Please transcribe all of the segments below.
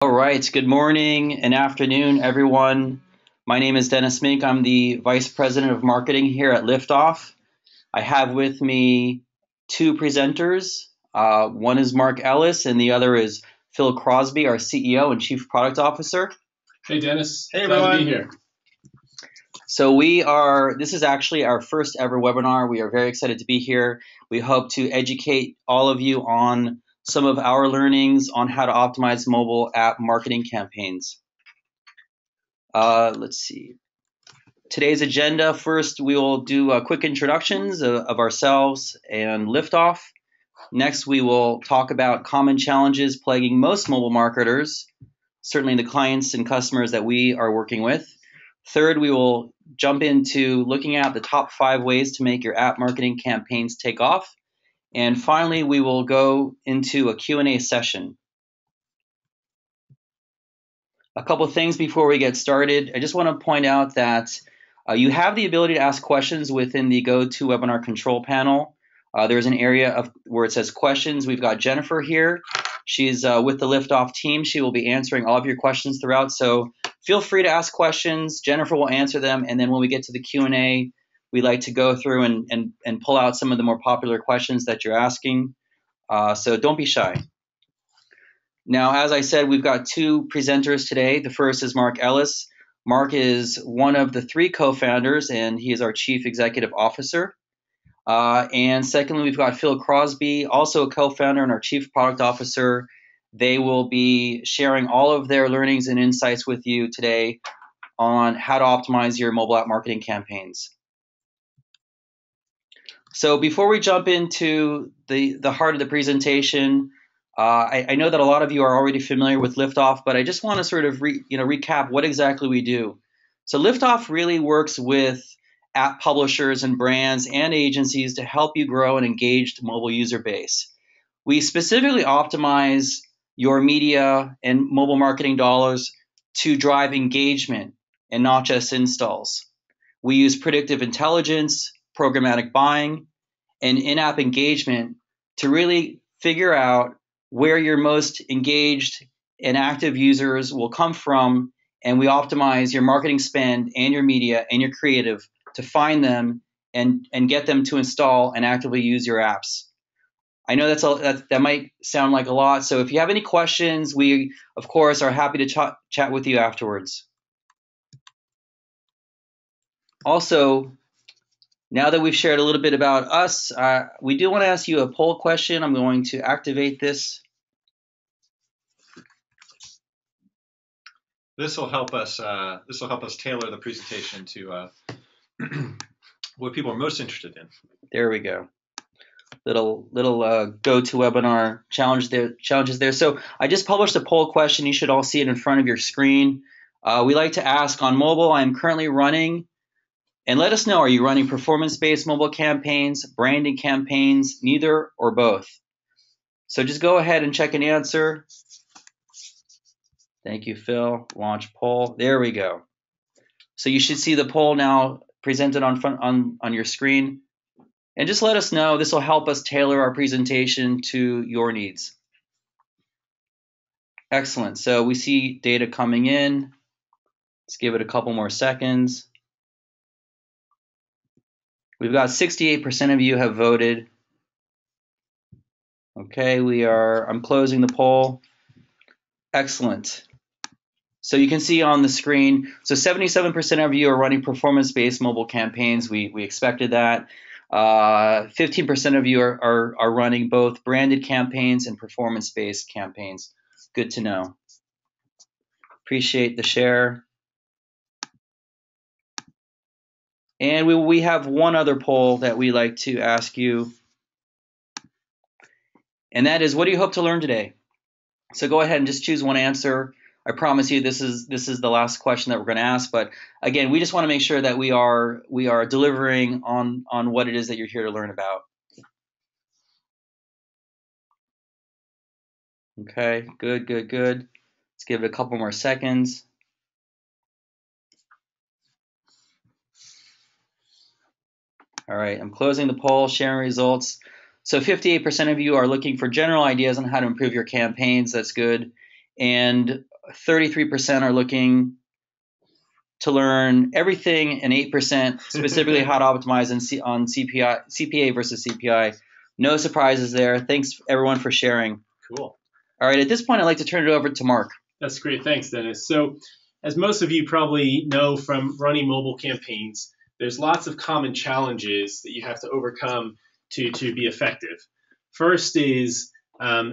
All right, good morning and afternoon, everyone. My name is Dennis Mink. I'm the Vice President of Marketing here at Liftoff. I have with me two presenters. One is Mark Ellis, and the other is Phil Crosby, our CEO and Chief Product Officer. Hey, Dennis. Hey, Glad everyone. to be here. So this is actually our first ever webinar. We are very excited to be here. We hope to educate all of you on some of our learnings on how to optimize mobile app marketing campaigns. Let's see. Today's agenda, first we will do quick introductions of ourselves and Liftoff. Next we will talk about common challenges plaguing most mobile marketers, certainly the clients and customers that we are working with. Third, we will jump into looking at the top 5 ways to make your app marketing campaigns take off. And finally, we will go into a Q&A session. A couple of things before we get started. I just want to point out that you have the ability to ask questions within the GoToWebinar control panel. There's an area where it says questions. We've got Jennifer here. She's with the Liftoff team. She will be answering all of your questions throughout. So feel free to ask questions. Jennifer will answer them. And then when we get to the Q&A, we like to go through and pull out some of the more popular questions that you're asking. So don't be shy. Now, as I said, we've got two presenters today. The first is Mark Ellis. Mark is one of the 3 co-founders, and he is our Chief Executive Officer. And secondly, we've got Phil Crosby, also a co-founder and our Chief Product Officer. They will be sharing all of their learnings and insights with you today on how to optimize your mobile app marketing campaigns. So before we jump into the heart of the presentation, I know that a lot of you are already familiar with Liftoff, but I just want to sort of recap what exactly we do. So Liftoff really works with app publishers and brands and agencies to help you grow an engaged mobile user base. We specifically optimize your media and mobile marketing dollars to drive engagement and not just installs. We use predictive intelligence, programmatic buying, and in-app engagement to really figure out where your most engaged and active users will come from, and we optimize your marketing spend and your media and your creative to find them and get them to install and actively use your apps. I know that might sound like a lot, so if you have any questions, we, of course, are happy to chat with you afterwards. Also, now that we've shared a little bit about us, we do want to ask you a poll question. I'm going to activate this. This will help us tailor the presentation to what people are most interested in. There we go. Little GoToWebinar challenges there. So I just published a poll question. You should all see it in front of your screen. We like to ask on mobile. I'm currently running. And let us know, are you running performance-based mobile campaigns, branding campaigns, neither or both? So just go ahead and check an answer. Thank you, Phil. Launch poll. There we go. So you should see the poll now presented on your screen. And just let us know. This will help us tailor our presentation to your needs. Excellent. So we see data coming in. Let's give it a couple more seconds. We've got 68% of you have voted. Okay, I'm closing the poll. Excellent. So you can see on the screen, so 77% of you are running performance-based mobile campaigns. We expected that. 15% of you are running both branded campaigns and performance-based campaigns. Good to know. Appreciate the share. And we have one other poll that we like to ask you, and that is, what do you hope to learn today? So go ahead and just choose one answer. I promise you this is the last question that we're going to ask, but again, we just want to make sure that we are delivering on what it is that you're here to learn about. Okay, good. Let's give it a couple more seconds. All right, I'm closing the poll, sharing results. So 58% of you are looking for general ideas on how to improve your campaigns. That's good. And 33% are looking to learn everything, and 8% specifically how to optimize on CPA versus CPI. No surprises there. Thanks everyone for sharing. Cool. All right, at this point, I'd like to turn it over to Mark. That's great. Thanks, Dennis. So as most of you probably know from running mobile campaigns, there's lots of common challenges that you have to overcome to be effective. First is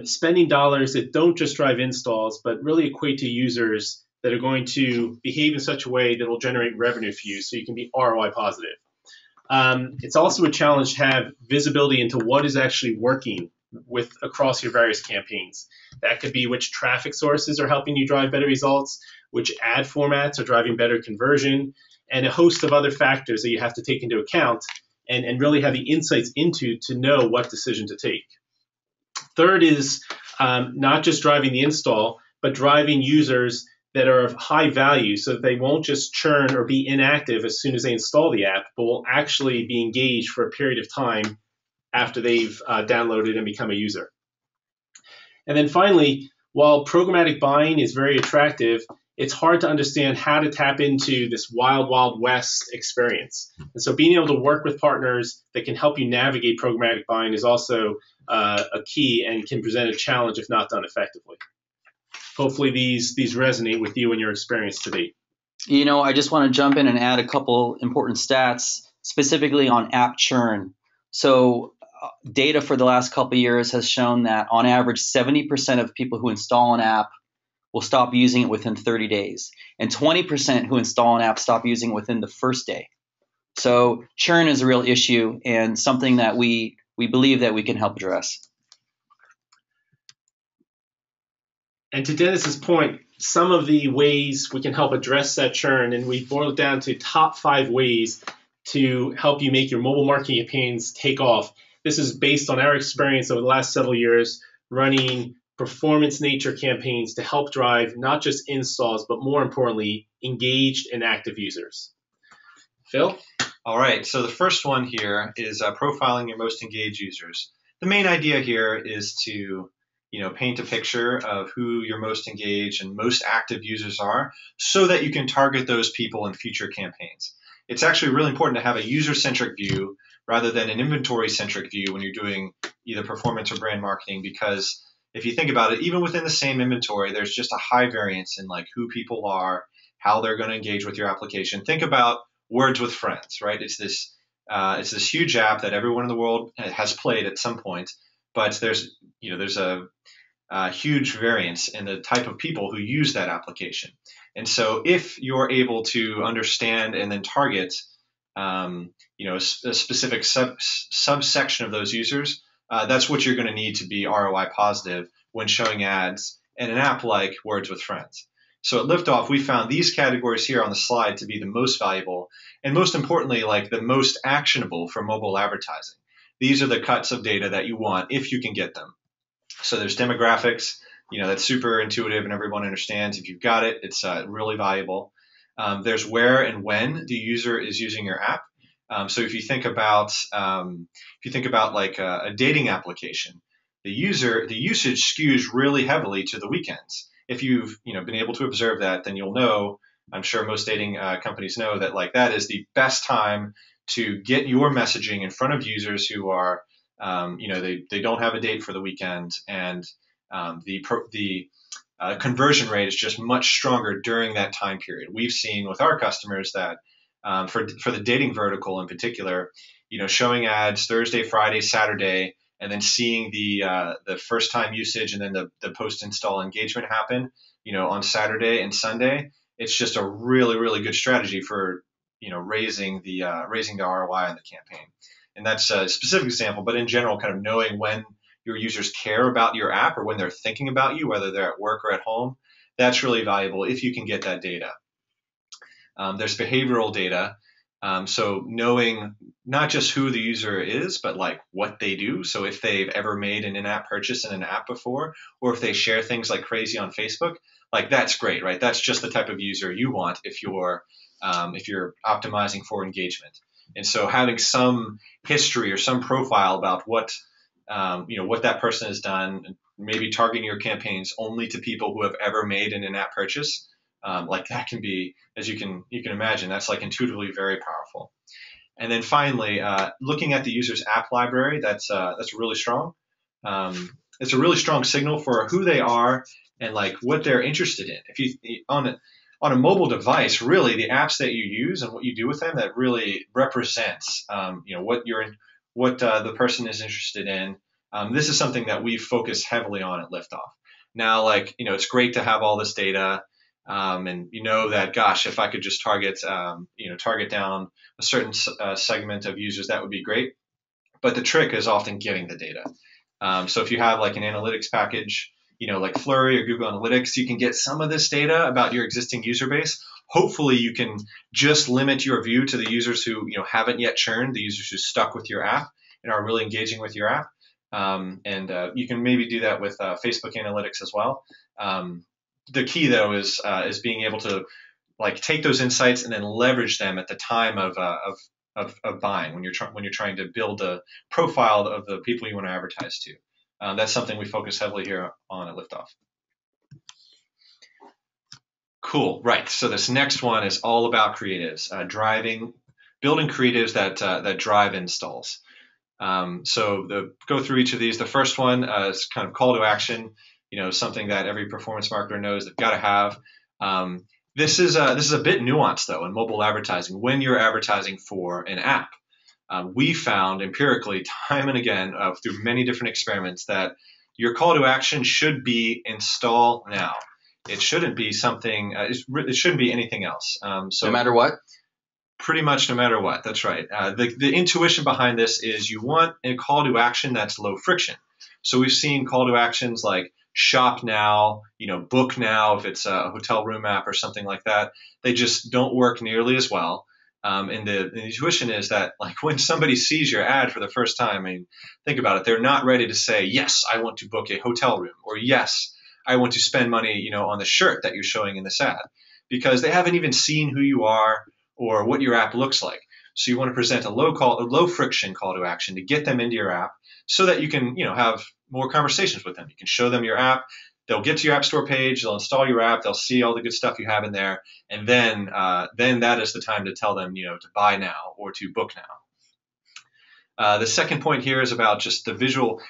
spending dollars that don't just drive installs, but really equate to users that are going to behave in such a way that will generate revenue for you so you can be ROI positive. It's also a challenge to have visibility into what is actually working across your various campaigns. That could be which traffic sources are helping you drive better results, which ad formats are driving better conversion, and a host of other factors that you have to take into account and really have the insights into to know what decision to take. Third is not just driving the install, but driving users that are of high value so that they won't just churn or be inactive as soon as they install the app, but will actually be engaged for a period of time after they've downloaded and become a user. And then finally, while programmatic buying is very attractive, it's hard to understand how to tap into this wild, wild west experience. And so being able to work with partners that can help you navigate programmatic buying is also a key and can present a challenge if not done effectively. Hopefully these resonate with you and your experience to date. I just want to jump in and add a couple important stats, specifically on app churn. So data for the last couple of years has shown that on average, 70% of people who install an app will stop using it within 30 days. And 20% who install an app stop using it within the first day. So churn is a real issue and something that we believe that we can help address. And to Dennis's point, some of the ways we can help address that churn, and we boiled it down to top 5 ways to help you make your mobile marketing campaigns take off. This is based on our experience over the last several years running performance nature campaigns to help drive not just installs, but more importantly, engaged and active users. Phil? All right, so the first one here is profiling your most engaged users. The main idea here is to paint a picture of who your most engaged and most active users are so that you can target those people in future campaigns. It's actually really important to have a user-centric view rather than an inventory-centric view when you're doing either performance or brand marketing, because if you think about it, even within the same inventory, there's just a high variance in like who people are, how they're going to engage with your application. Think about Words with Friends, right? It's this huge app that everyone in the world has played at some point, but there's a huge variance in the type of people who use that application. And so if you're able to understand and then target a specific subsection of those users, that's what you're going to need to be ROI positive when showing ads in an app like Words with Friends. So at Liftoff, we found these categories here on the slide to be the most valuable and most importantly, like the most actionable for mobile advertising. These are the cuts of data that you want if you can get them. So there's demographics, that's super intuitive and everyone understands. If you've got it, it's really valuable. There's where and when the user is using your app. So if you think about like a dating application, the usage skews really heavily to the weekends. If you've been able to observe that, then you'll know. I'm sure most dating companies know that like that is the best time to get your messaging in front of users who are they don't have a date for the weekend, and the conversion rate is just much stronger during that time period. We've seen with our customers that for the dating vertical in particular, showing ads Thursday, Friday, Saturday, and then seeing the first time usage and then the post install engagement happen, on Saturday and Sunday, it's just a really, really good strategy for raising the ROI on the campaign. And that's a specific example, but in general, kind of knowing when your users care about your app or when they're thinking about you, whether they're at work or at home, that's really valuable if you can get that data. There's behavioral data. So knowing not just who the user is, but like what they do. So if they've ever made an in-app purchase in an app before, or if they share things like crazy on Facebook, like that's great, right? That's just the type of user you want if you're optimizing for engagement. And so having some history or some profile about what that person has done maybe targeting your campaigns only to people who have ever made an in-app purchase. Like that can be, as you can imagine, that's like intuitively very powerful. And then finally, looking at the user's app library, that's really strong. It's a really strong signal for who they are and like what they're interested in. If you on a mobile device, really the apps that you use and what you do with them, that really represents what the person is interested in. This is something that we focus heavily on at Liftoff. Now, like, it's great to have all this data, and that, gosh, if I could just target down a certain segment of users, that would be great. But the trick is often getting the data. So if you have like an analytics package, like Flurry or Google Analytics, you can get some of this data about your existing user base. Hopefully you can just limit your view to the users who haven't yet churned, the users who stuck with your app and are really engaging with your app. And you can maybe do that with Facebook Analytics as well. The key though is being able to like take those insights and then leverage them at the time of buying when you're trying to build a profile of the people you want to advertise to. That's something we focus heavily here on at Liftoff. Cool, right. So this next one is all about creatives, building creatives that drive installs. So go through each of these. The first one is kind of call to action. Something that every performance marketer knows they've got to have. This is a bit nuanced though in mobile advertising when you're advertising for an app. We found empirically time and again through many different experiments that your call to action should be install now. It shouldn't be something. It shouldn't be anything else. So no matter what. Pretty much no matter what. That's right. The intuition behind this is you want a call to action that's low friction. So we've seen call to actions like shop now, book now if it's a hotel room app or something like that. They just don't work nearly as well. And the intuition is that like when somebody sees your ad for the first time, I mean, think about it. They're not ready to say, yes, I want to book a hotel room, or yes, I want to spend money, on the shirt that you're showing in this ad, because they haven't even seen who you are or what your app looks like. So you want to present a low friction call to action to get them into your app so that you can, have more conversations with them. You can show them your app. They'll get to your app store page. They'll install your app. They'll see all the good stuff you have in there. And then that is the time to tell them, to buy now or to book now. The second point here is about just the visual.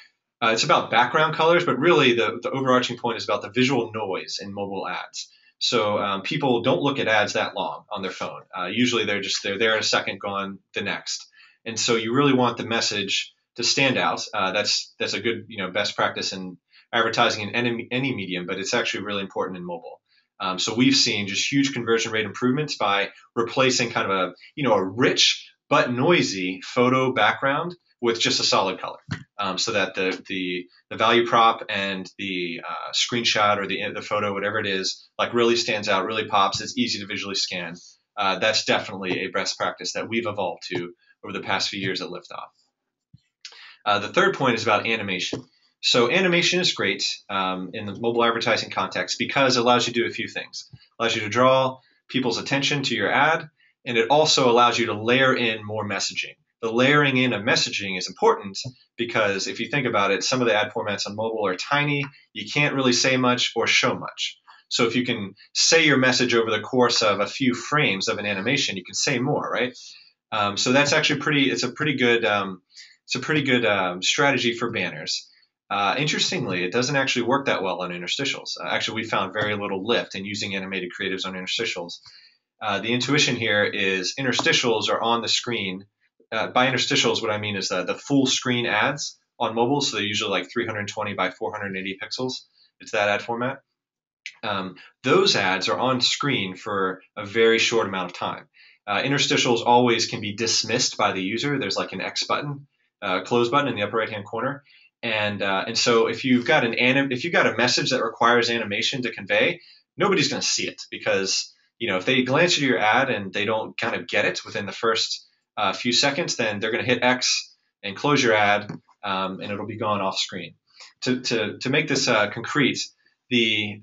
It's about background colors, but really the overarching point is about the visual noise in mobile ads. So people don't look at ads that long on their phone. Usually they're there in a second, gone the next. And so you really want the message to stand out. That's a good best practice in advertising in any medium, but it's actually really important in mobile. So we've seen just huge conversion rate improvements by replacing kind of a rich but noisy photo background with just a solid color, so that the value prop and the screenshot or the photo, whatever it is, like really stands out, really pops. It's easy to visually scan. That's definitely a best practice that we've evolved to over the past few years at Liftoff. The third point is about animation. So animation is great in the mobile advertising context because it allows you to do a few things. It allows you to draw people's attention to your ad, and it also allows you to layer in more messaging. The layering in of messaging is important because if you think about it, some of the ad formats on mobile are tiny. You can't really say much or show much. So if you can say your message over the course of a few frames of an animation, you can say more, right? So that's actually it's a pretty good strategy for banners. Interestingly, it doesn't actually work that well on interstitials. Actually, we found very little lift in using animated creatives on interstitials. The intuition here is interstitials are on the screen. By interstitials, what I mean is the full screen ads on mobile. So they're usually like 320 by 480 pixels. It's that ad format. Those ads are on screen for a very short amount of time. Interstitials always can be dismissed by the user. There's like an X button, close button in the upper right-hand corner. And so if you've got a message that requires animation to convey, nobody's going to see it because, if they glance at your ad and they don't kind of get it within the first few seconds, then they're going to hit X and close your ad, and it'll be gone off screen. To make this concrete, the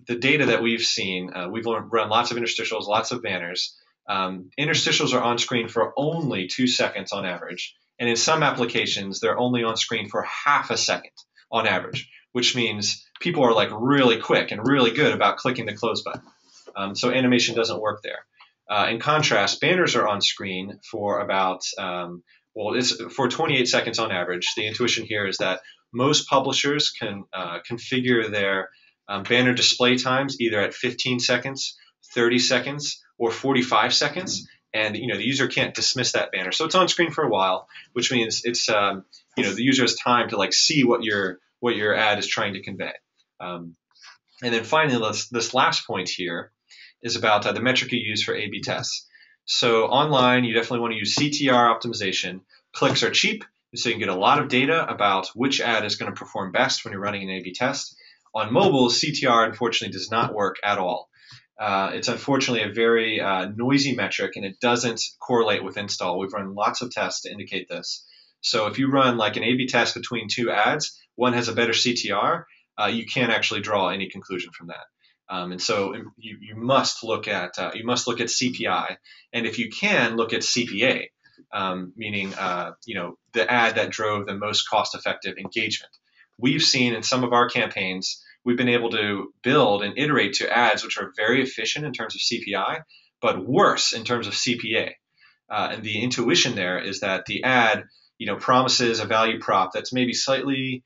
data that we've seen, we've run lots of interstitials, lots of banners. Interstitials are on screen for only 2 seconds on average, And in some applications, they're only on screen for half a second on average, which means people are like really quick and really good about clicking the close button. So animation doesn't work there. In contrast, banners are on screen for about, it's for 28 seconds on average. The intuition here is that most publishers can configure their banner display times either at 15 seconds, 30 seconds, or 45 seconds. And the user can't dismiss that banner, so it's on screen for a while, which means it's the user has time to like see what your ad is trying to convey. And then finally, this last point here is about the metric you use for A/B tests. So online, you definitely want to use CTR optimization. Clicks are cheap, so you can get a lot of data about which ad is going to perform best when you're running an A/B test. On mobile, CTR unfortunately does not work at all. It's unfortunately a very noisy metric, and it doesn't correlate with install. We've run lots of tests to indicate this. So if you run like an A/B test between two ads, one has a better CTR, you can't actually draw any conclusion from that. And so you must look at CPI, and if you can, look at CPA, meaning the ad that drove the most cost-effective engagement. We've seen in some of our campaigns, we've been able to build and iterate to ads which are very efficient in terms of CPI, but worse in terms of CPA. And the intuition there is that the ad, promises a value prop that's maybe slightly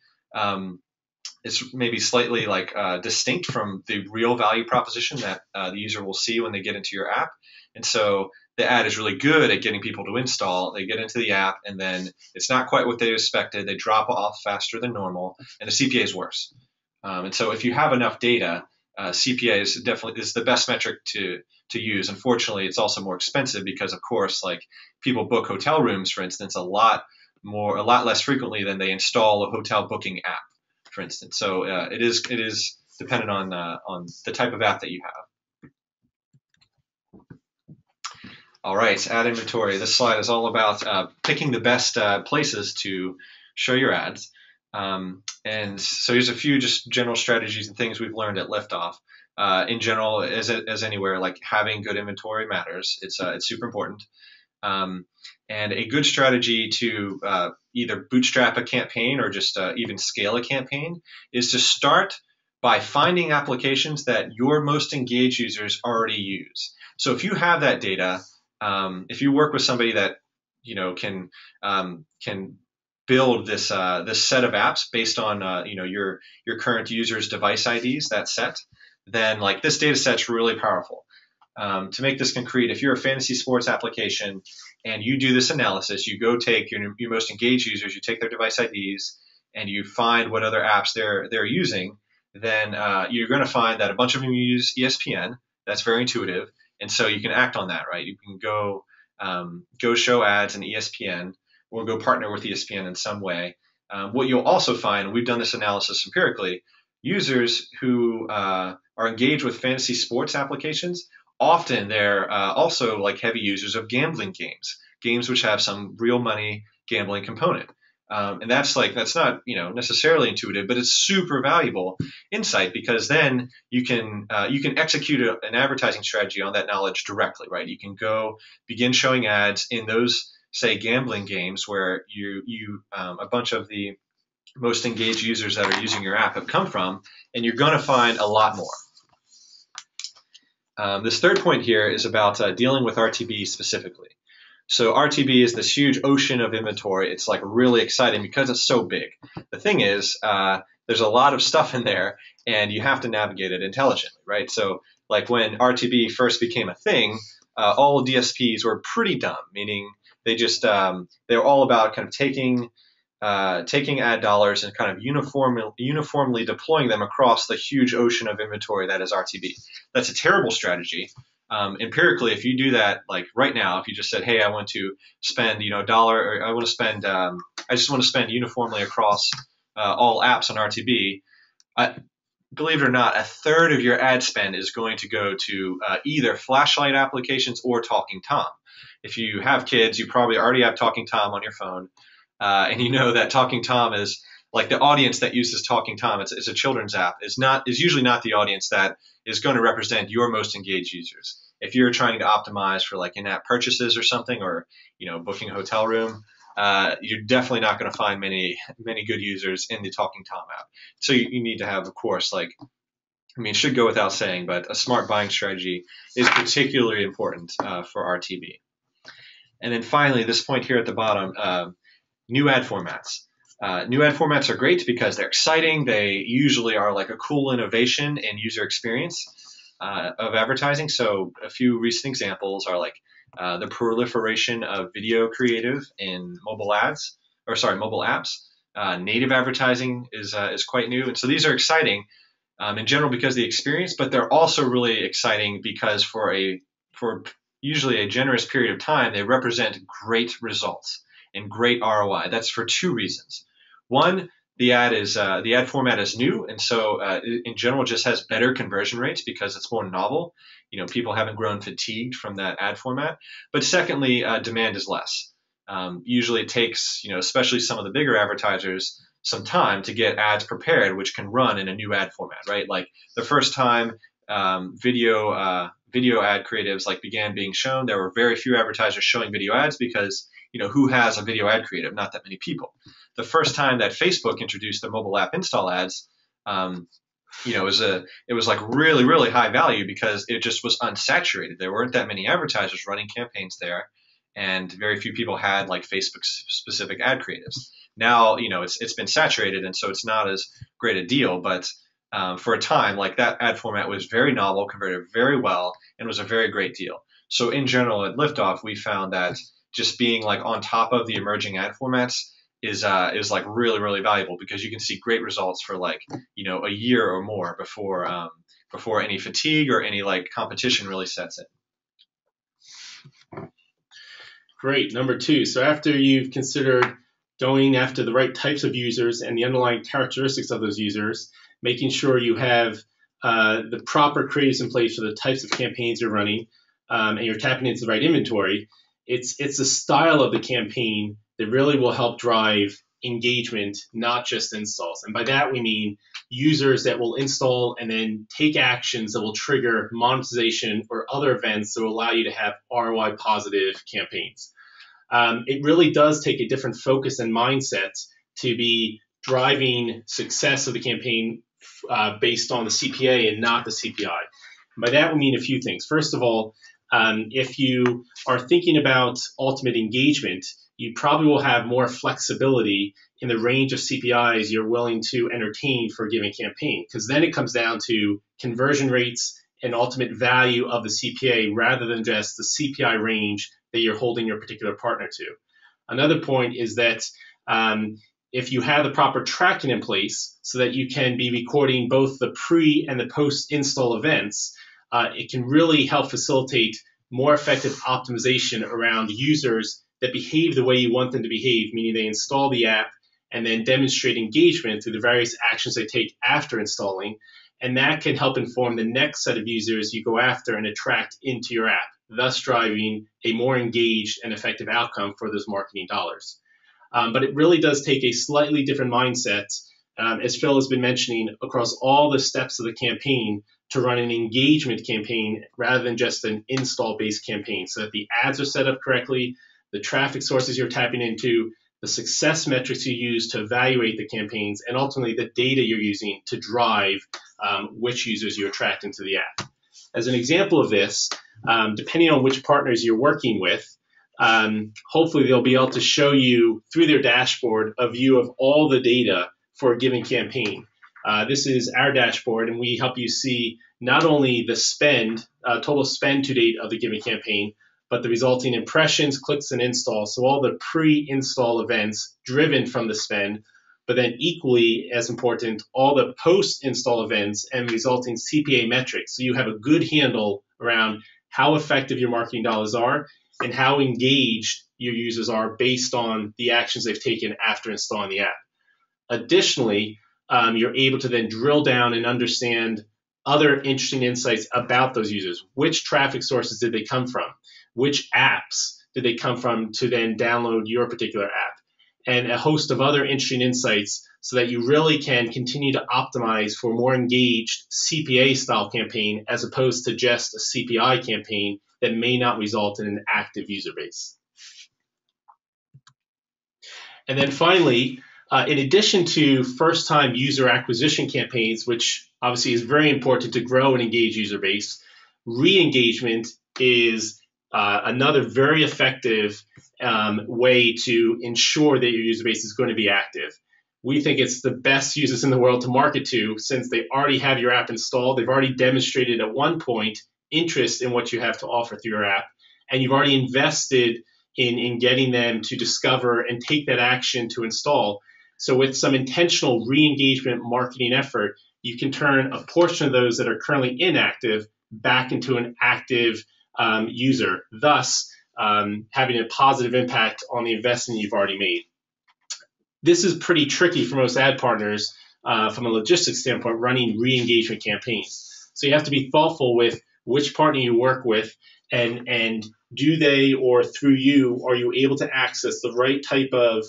distinct from the real value proposition that the user will see when they get into your app. And so the ad is really good at getting people to install. They get into the app, and then it's not quite what they expected. They drop off faster than normal, and the CPA is worse. And so if you have enough data, CPA is the best metric to use. Unfortunately, it's also more expensive because, of course, like people book hotel rooms, for instance, a lot less frequently than they install a hotel booking app, for instance. So it is dependent on the type of app that you have. All right, ad inventory. This slide is all about picking the best places to show your ads. And so here's a few just general strategies and things we've learned at Liftoff. In general, as anywhere, like having good inventory matters. It's super important. And a good strategy to either bootstrap a campaign or just even scale a campaign is to start by finding applications that your most engaged users already use. So if you have that data, if you work with somebody that can build this set of apps based on your current users' device IDs, that set, then like this data set's really powerful. To make this concrete, if you're a fantasy sports application and you do this analysis, you go take your most engaged users, you take their device IDs, and you find what other apps they're using, then you're going to find that a bunch of them use ESPN. That's very intuitive, and so you can act on that, right? You can go show ads in ESPN, or go partner with ESPN in some way. What you'll also find, we've done this analysis empirically, users who are engaged with fantasy sports applications, often they're also like heavy users of gambling games which have some real money gambling component. And that's not necessarily intuitive, but it's super valuable insight, because then you can execute an advertising strategy on that knowledge directly, right? You can go begin showing ads in those, say, gambling games where a bunch of the most engaged users that are using your app have come from, and you're going to find a lot more. This third point here is about dealing with RTB specifically. So RTB is this huge ocean of inventory. It's like really exciting because it's so big. The thing is, there's a lot of stuff in there, and you have to navigate it intelligently, right? So like when RTB first became a thing, all DSPs were pretty dumb, meaning they were all about kind of taking ad dollars and kind of uniformly deploying them across the huge ocean of inventory that is RTB. That's a terrible strategy. Empirically, if you do that, like right now, if you just said, hey, I want to spend, $1, or I just want to spend uniformly across all apps on RTB, believe it or not, a third of your ad spend is going to go to either flashlight applications or Talking Tom. If you have kids, you probably already have Talking Tom on your phone, and you know that Talking Tom is like the audience that uses Talking Tom. It's a children's app. Is usually not the audience that is going to represent your most engaged users. If you're trying to optimize for like in-app purchases or something, or booking a hotel room, you're definitely not going to find many good users in the Talking Tom app. So you need to have, of course, like, I mean, it should go without saying, but a smart buying strategy is particularly important for RTB. And then finally, this point here at the bottom, new ad formats. New ad formats are great because they're exciting. They usually are like a cool innovation in user experience of advertising. So a few recent examples are like the proliferation of video creative in mobile apps. Native advertising is quite new, and so these are exciting in general because of the experience, but they're also really exciting because for usually a generous period of time, they represent great results and great ROI. That's for two reasons. One, the ad format is new, and so in general just has better conversion rates because it's more novel. People haven't grown fatigued from that ad format. But secondly, demand is less. Usually it takes, especially some of the bigger advertisers, some time to get ads prepared, which can run in a new ad format, right? Like the first time video ad creatives like began being shown, there were very few advertisers showing video ads because who has a video ad creative? Not that many people. The first time that Facebook introduced the mobile app install ads, it was like really, really high value because it just was unsaturated. There weren't that many advertisers running campaigns there, and very few people had like Facebook specific ad creatives. Now, it's been saturated, and so it's not as great a deal, but for a time, like that ad format was very novel, converted very well, and was a very great deal. So in general at Liftoff, we found that just being like on top of the emerging ad formats is like really, really valuable because you can see great results for like, a year or more before any fatigue or any like competition really sets in. Great. Number 2. So after you've considered going after the right types of users and the underlying characteristics of those users, making sure you have the proper creatives in place for the types of campaigns you're running, and you're tapping into the right inventory, it's the style of the campaign that really will help drive engagement, not just installs. And by that we mean users that will install and then take actions that will trigger monetization or other events that will allow you to have ROI positive campaigns. It really does take a different focus and mindset to be driving success of the campaign based on the CPA and not the CPI. By that we mean a few things. First of all, if you are thinking about ultimate engagement, you probably will have more flexibility in the range of CPIs you're willing to entertain for a given campaign, because then it comes down to conversion rates and ultimate value of the CPA rather than just the CPI range that you're holding your particular partner to. Another point is that if you have the proper tracking in place so that you can be recording both the pre and the post-install events, it can really help facilitate more effective optimization around users that behave the way you want them to behave, meaning they install the app and then demonstrate engagement through the various actions they take after installing. And that can help inform the next set of users you go after and attract into your app, thus driving a more engaged and effective outcome for those marketing dollars. But it really does take a slightly different mindset, as Phil has been mentioning, across all the steps of the campaign to run an engagement campaign rather than just an install-based campaign, so that the ads are set up correctly, the traffic sources you're tapping into, the success metrics you use to evaluate the campaigns, and ultimately the data you're using to drive which users you attract into the app. As an example of this, depending on which partners you're working with, hopefully they'll be able to show you through their dashboard a view of all the data for a given campaign. This is our dashboard, and we help you see not only the spend, total spend to date of the given campaign, but the resulting impressions, clicks, and installs. So all the pre-install events driven from the spend, but then equally as important, all the post-install events and resulting CPA metrics. So you have a good handle around how effective your marketing dollars are and how engaged your users are based on the actions they've taken after installing the app. Additionally, you're able to then drill down and understand other interesting insights about those users. Which traffic sources did they come from? Which apps did they come from to then download your particular app? And a host of other interesting insights so that you really can continue to optimize for a more engaged CPA style campaign as opposed to just a CPI campaign that may not result in an active user base. And then finally, in addition to first-time user acquisition campaigns, which obviously is very important to grow and engage user base, re-engagement is another very effective way to ensure that your user base is going to be active. We think it's the best users in the world to market to, since they already have your app installed. They've already demonstrated at one point interest in what you have to offer through your app, and you've already invested in getting them to discover and take that action to install. So with some intentional re-engagement marketing effort, you can turn a portion of those that are currently inactive back into an active user, thus having a positive impact on the investment you've already made. This is pretty tricky for most ad partners from a logistics standpoint, running re-engagement campaigns. So you have to be thoughtful with which partner you work with, and do they, or through you, are you able to access the right type of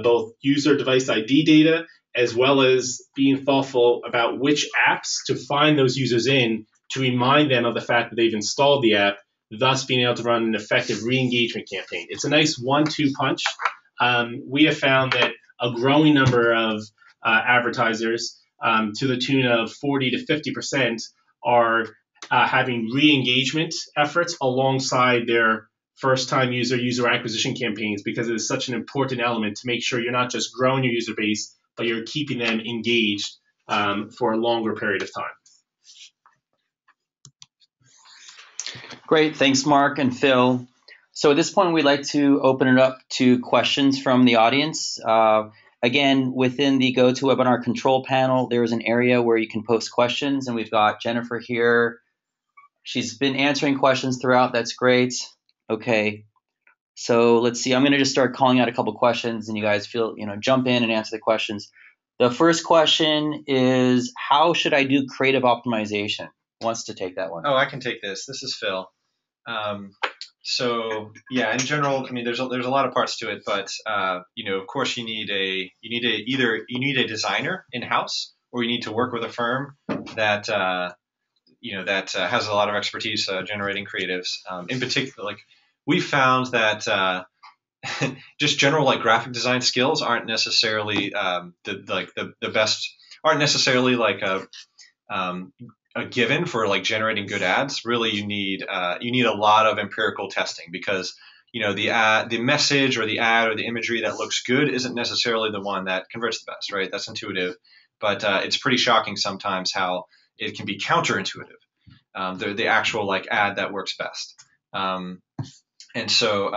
both user device ID data, as well as being thoughtful about which apps to find those users in to remind them of the fact that they've installed the app, thus being able to run an effective re-engagement campaign. It's a nice 1-2 punch. We have found that a growing number of advertisers, to the tune of 40 to 50%, are having re-engagement efforts alongside their first-time user acquisition campaigns, because it is such an important element to make sure you're not just growing your user base, but you're keeping them engaged for a longer period of time. Great, thanks Mark and Phil. So at this point, we'd like to open it up to questions from the audience. Again, within the GoToWebinar control panel, there is an area where you can post questions, and we've got Jennifer here. She's been answering questions throughout. That's great. Okay, so let's see. I'm going to just start calling out a couple questions, and you guys jump in and answer the questions. The first question is, how should I do creative optimization? Who wants to take that one? Oh, I can take this. This is Phil. So yeah, in general, I mean, there's a lot of parts to it, but of course, you need a designer in house, or you need to work with a firm that has a lot of expertise generating creatives. In particular, like we found that just general like graphic design skills aren't necessarily the best, aren't necessarily like a given for like generating good ads. Really, you need a lot of empirical testing, because the message or the ad or the imagery that looks good isn't necessarily the one that converts the best, right? That's intuitive, but it's pretty shocking sometimes how it can be counterintuitive. The actual like ad that works best, and so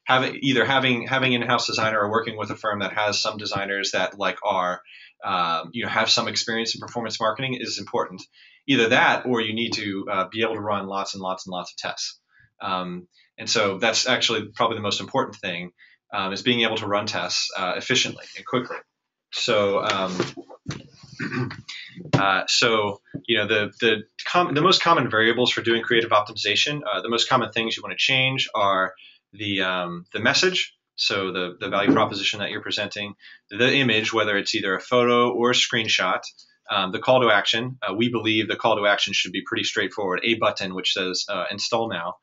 having an in-house designer or working with a firm that has some designers that like are have some experience in performance marketing is important. Either that, or you need to be able to run lots and lots and lots of tests. And so that's actually probably the most important thing, is being able to run tests efficiently and quickly. So the most common variables for doing creative optimization, the most common things you want to change are the message. So the value proposition that you're presenting, the image, whether it's either a photo or a screenshot, the call to action. We believe the call to action should be pretty straightforward. A button which says install now,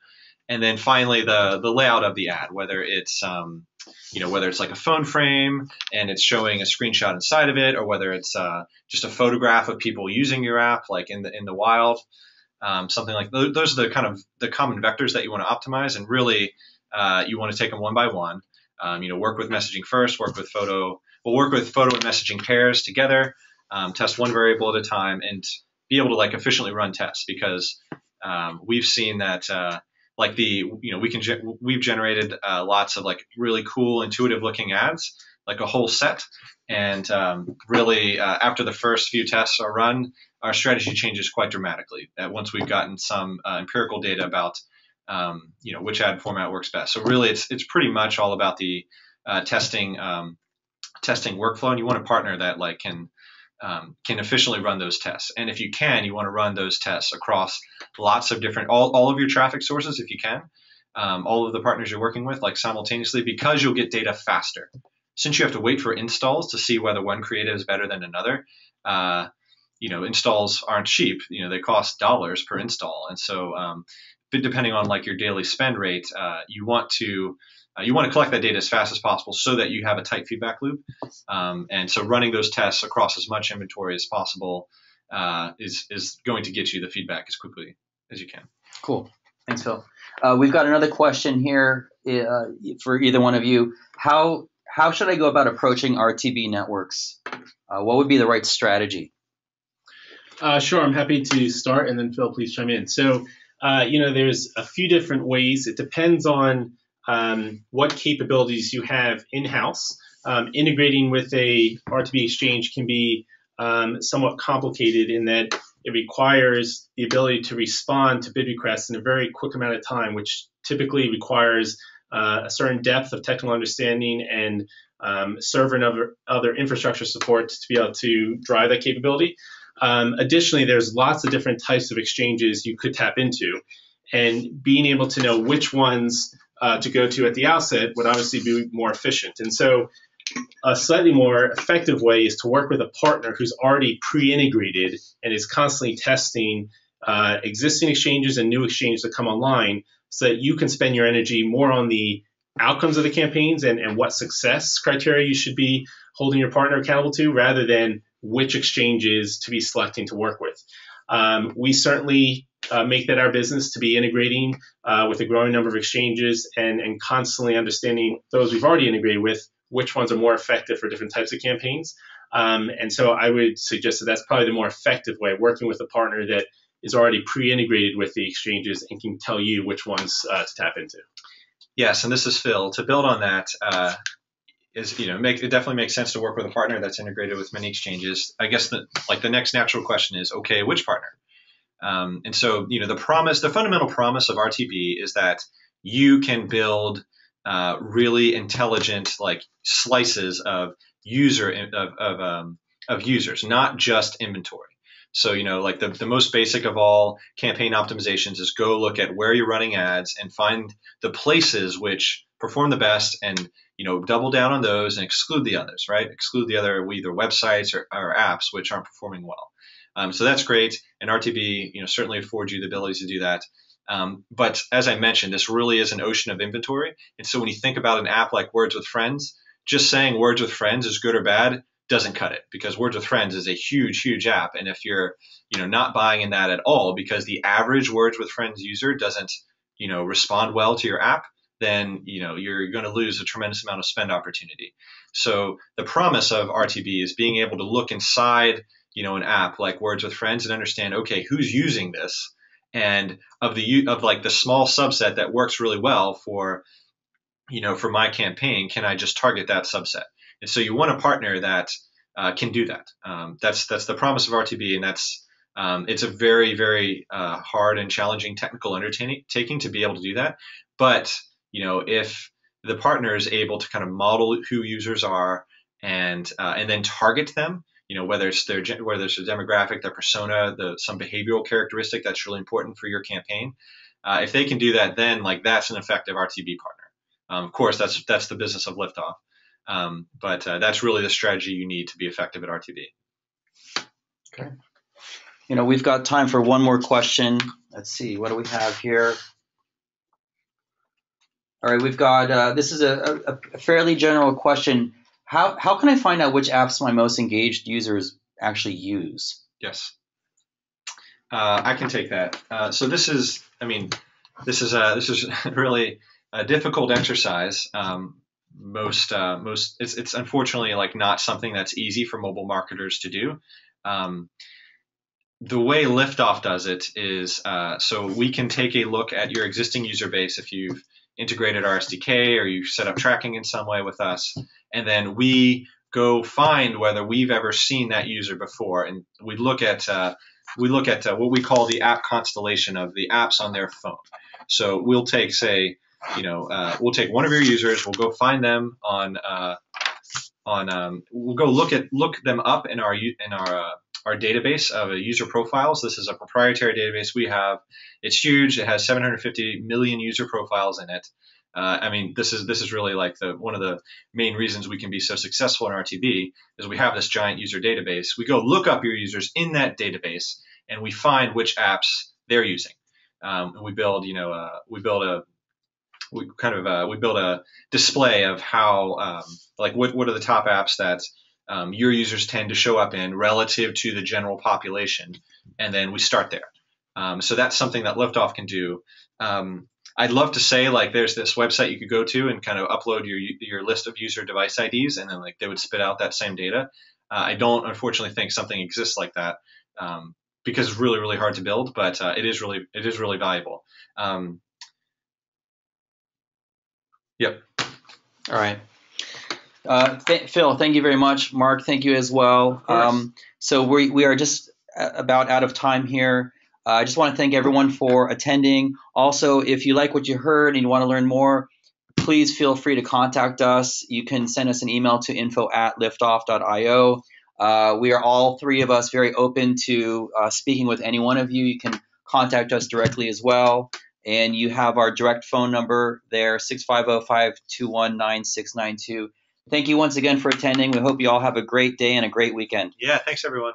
and then finally the layout of the ad, whether it's like a phone frame and it's showing a screenshot inside of it, or whether it's just a photograph of people using your app, like in the wild, something like those are the kind of the common vectors that you want to optimize, and really you want to take them one by one. Work with messaging first, work with photo and messaging pairs together, test one variable at a time, and be able to like efficiently run tests, because we've seen that we've generated lots of like really cool intuitive looking ads, like a whole set, and really after the first few tests are run, our strategy changes quite dramatically once we've gotten some empirical data about which ad format works best. So really, it's pretty much all about the testing workflow, and you want a partner that like can efficiently run those tests. And if you can, you want to run those tests across lots of different all of your traffic sources if you can, all of the partners you're working with, like simultaneously, because you'll get data faster. Since you have to wait for installs to see whether one creative is better than another, installs aren't cheap. They cost dollars per install, and so. But depending on like your daily spend rate, you want to you want to collect that data as fast as possible so that you have a tight feedback loop. And so running those tests across as much inventory as possible is going to get you the feedback as quickly as you can. Cool. Thanks, Phil. We've got another question here for either one of you. How should I go about approaching RTB networks? What would be the right strategy? Sure, I'm happy to start, and then Phil, please chime in. So, there's a few different ways. It depends on what capabilities you have in-house. Integrating with a RTB exchange can be somewhat complicated in that it requires the ability to respond to bid requests in a very quick amount of time, which typically requires a certain depth of technical understanding and server and other infrastructure support to be able to drive that capability. Additionally, there's lots of different types of exchanges you could tap into, and being able to know which ones to go to at the outset would obviously be more efficient. And so a slightly more effective way is to work with a partner who's already pre-integrated and is constantly testing existing exchanges and new exchanges that come online so that you can spend your energy more on the outcomes of the campaigns and what success criteria you should be holding your partner accountable to rather than which exchanges to be selecting to work with. We certainly make that our business to be integrating with a growing number of exchanges and constantly understanding those we've already integrated with, which ones are more effective for different types of campaigns. And so I would suggest that that's probably the more effective way, working with a partner that is already pre-integrated with the exchanges and can tell you which ones to tap into. Yes, and this is Phil. To build on that, it definitely makes sense to work with a partner that's integrated with many exchanges. I guess the next natural question is, okay, which partner? And so, the fundamental promise of RTB is that you can build really intelligent slices of users, not just inventory. So, the most basic of all campaign optimizations is go look at where you're running ads and find the places which perform the best and, double down on those and exclude the others, right? Exclude the other either websites or apps which aren't performing well. So that's great. And RTB, certainly affords you the ability to do that. But as I mentioned, this really is an ocean of inventory. And so when you think about an app like Words with Friends, just saying Words with Friends is good or bad doesn't cut it, because Words with Friends is a huge, huge app. And if you're, not buying in that at all because the average Words with Friends user doesn't, respond well to your app, then, you're going to lose a tremendous amount of spend opportunity. So the promise of RTB is being able to look inside, an app like Words with Friends and understand, okay, who's using this? And of the small subset that works really well for my campaign, can I just target that subset? And so you want a partner that can do that. That's the promise of RTB, and it's a very, very hard and challenging technical undertaking to be able to do that. But if the partner is able to kind of model who users are and then target them, whether it's a demographic, their persona, some behavioral characteristic that's really important for your campaign. If they can do that, then that's an effective RTB partner. Of course, that's the business of Liftoff. But that's really the strategy you need to be effective at RTB. Okay. We've got time for one more question. Let's see, what do we have here? All right, we've got, this is a fairly general question. How can I find out which apps my most engaged users actually use? Yes, I can take that. So this is really a difficult exercise. It's unfortunately not something that's easy for mobile marketers to do. The way Liftoff does it is so we can take a look at your existing user base if you've integrated our SDK or you've set up tracking in some way with us, and then we go find whether we've ever seen that user before, and we look at what we call the app constellation of the apps on their phone. So we'll take we'll take one of your users, we'll go find them we'll go look them up in our database of user profiles. This is a proprietary database we have. It's huge. It has 750 million user profiles in it. This is really one of the main reasons we can be so successful in RTB is we have this giant user database. We go look up your users in that database and we find which apps they're using. We build we built a display of how like what are the top apps that your users tend to show up in relative to the general population, and then we start there. So that's something that Liftoff can do. I'd love to say like there's this website you could go to and kind of upload your list of user device IDs, and then like they would spit out that same data. I don't unfortunately think something exists like that, because it's really, really hard to build, but it is really valuable. Yep. All right. Phil, thank you very much. Mark, thank you as well. So we are just about out of time here. I just want to thank everyone for attending. Also, if you like what you heard and you want to learn more, please feel free to contact us. You can send us an email to info@liftoff.io. We are all three of us very open to speaking with any one of you. You can contact us directly as well. And you have our direct phone number there, 650-521-9692. Thank you once again for attending. We hope you all have a great day and a great weekend. Yeah, thanks everyone.